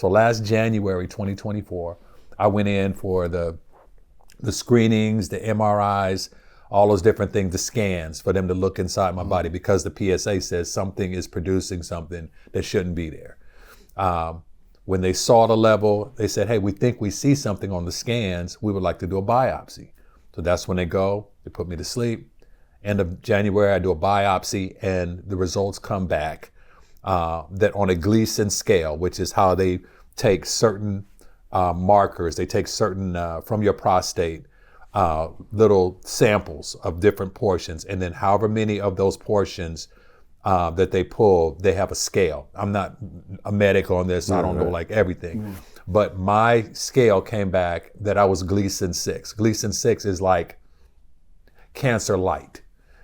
So last January 2024, I went in for the screenings, the MRIs, all those different things, the scans for them to look inside my body because the PSA says something is producing something that shouldn't be there. When they saw the level, they said, hey, we think we see something on the scans. We would like to do a biopsy. So that's when they go, they put me to sleep. End of January, I do a biopsy and the results come back that on a Gleason scale, which is how they take certain markers, they take certain from your prostate, little samples of different portions, and then however many of those portions that they pull, they have a scale. I'm not a medic on this, I don't know like everything, but my scale came back that I was Gleason 6. Gleason 6 is like cancer light.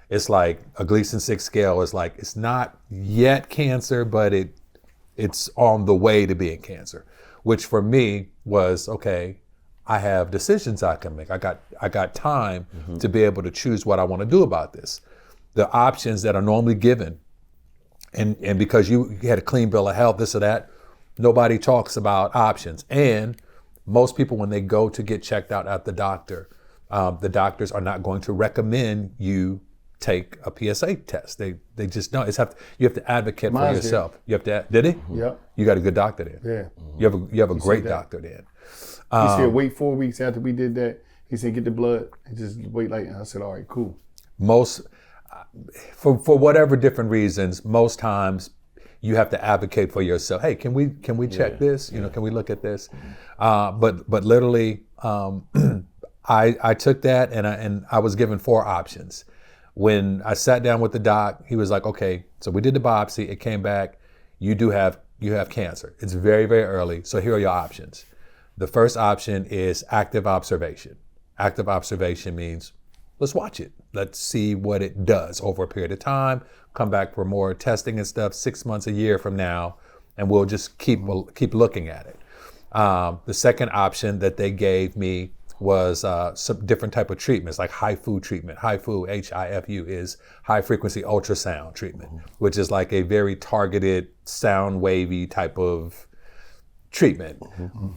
It's like a Gleason 6 scale is like, it's not yet cancer, but it's on the way to being cancer, which for me was, okay, I have decisions I can make. I got time to be able to choose what I want to do about this. The options that are normally given, and because you had a clean bill of health, this or that, nobody talks about options. And most people, when they go to get checked out at the doctors are not going to recommend you take a PSA test. They just don't. You have to advocate for yourself. You have to. Did he? Yeah. You got a good doctor then. Yeah. You have a great doctor then. He said wait 4 weeks after we did that. He said get the blood and just wait like. I said all right, cool. Most for whatever different reasons, most times you have to advocate for yourself. Hey, can we check this? You know, can we look at this? But literally, I took that and I was given 4 options. When I sat down with the doc, he was like, okay, so we did the biopsy. It came back. You have cancer. It's very, very early. So here are your options. The first option is active observation. Active observation means let's watch it. Let's see what it does over a period of time. Come back for more testing and stuff 6 months, a year from now, and we'll just keep looking at it. The second option that they gave me was some different type of treatments, like HIFU treatment. HIFU, HIFU, is high frequency ultrasound treatment, which is like a very targeted sound wavy type of treatment.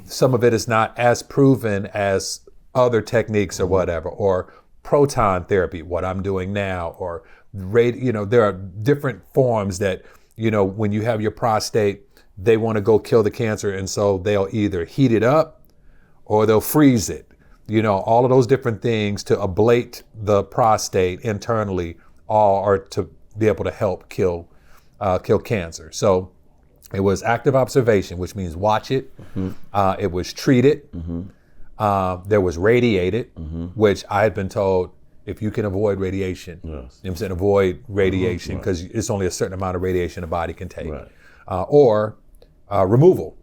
Some of it is not as proven as other techniques or whatever, or proton therapy, what I'm doing now, or there are different forms that, when you have your prostate, they want to go kill the cancer, and so they'll either heat it up or they'll freeze it. All of those different things to ablate the prostate internally, all are to be able to help kill cancer. So it was active observation, which means watch it. It was treat it. There was radiate it, which I had been told, if you can avoid radiation, I'm saying avoid radiation because it's only a certain amount of radiation a body can take. Or removal.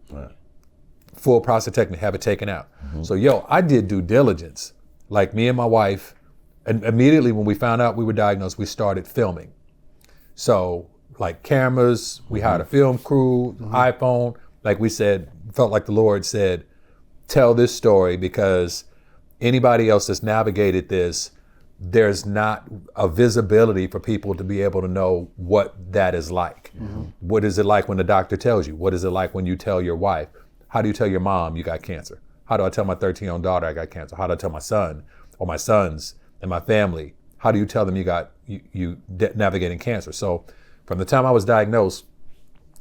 Full prostatectomy, have it taken out. So I did due diligence. Like me and my wife, and immediately when we found out we were diagnosed, we started filming. So like cameras, we hired a film crew, iPhone, like we said, felt like the Lord said, tell this story, because anybody else that's navigated this, there's not a visibility for people to be able to know what that is like. What is it like when the doctor tells you? What is it like when you tell your wife? How do you tell your mom you got cancer? How do I tell my 13-year-old daughter I got cancer? How do I tell my son or my sons and my family? How do you tell them you navigating cancer? So from the time I was diagnosed,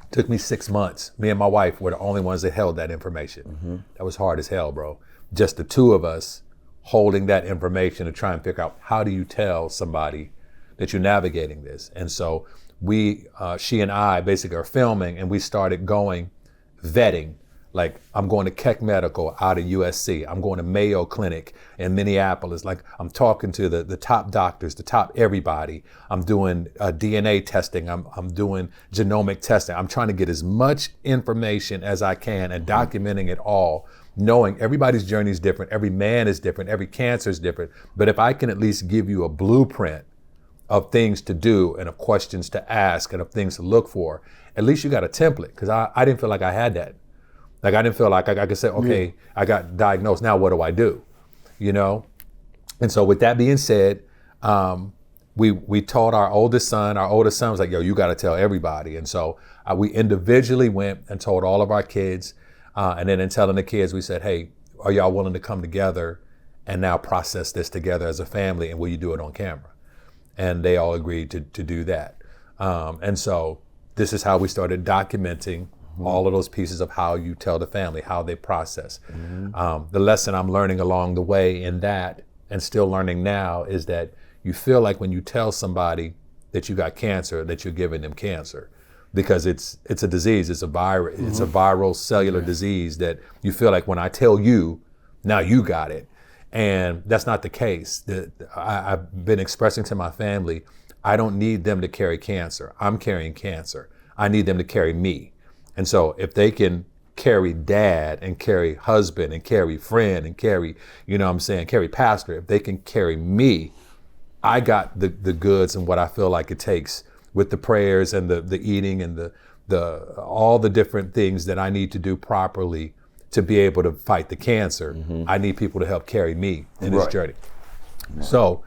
it took me 6 months. Me and my wife were the only ones that held that information. That was hard as hell, bro. Just the two of us holding that information to try and figure out, how do you tell somebody that you're navigating this? And so she and I basically are filming, and we started vetting. Like, I'm going to Keck Medical out of USC. I'm going to Mayo Clinic in Minneapolis. Like, I'm talking to the top doctors, the top everybody. I'm doing DNA testing. I'm doing genomic testing. I'm trying to get as much information as I can and documenting it all, knowing everybody's journey is different. Every man is different. Every cancer is different. But if I can at least give you a blueprint of things to do and of questions to ask and of things to look for, at least you got a template. Because I didn't feel like I had that. Like, I didn't feel like I could say, okay, I got diagnosed, now what do I do? And so with that being said, we told our oldest son was like, yo, you got to tell everybody. And so we individually went and told all of our kids. And then in telling the kids, we said, hey, are y'all willing to come together and now process this together as a family, and will you do it on camera? And they all agreed to do that. And so this is how we started documenting all of those pieces of how you tell the family, how they process. The lesson I'm learning along the way in that, and still learning now, is that you feel like when you tell somebody that you got cancer, that you're giving them cancer, because it's a disease, it's a virus, it's a viral cellular disease that you feel like when I tell you, now you got it. And that's not the case. I've been expressing to my family, I don't need them to carry cancer. I'm carrying cancer. I need them to carry me. And so if they can carry dad and carry husband and carry friend and carry, carry pastor, if they can carry me, I got the goods and what I feel like it takes with the prayers and the eating and the all the different things that I need to do properly to be able to fight the cancer. I need people to help carry me in this journey. So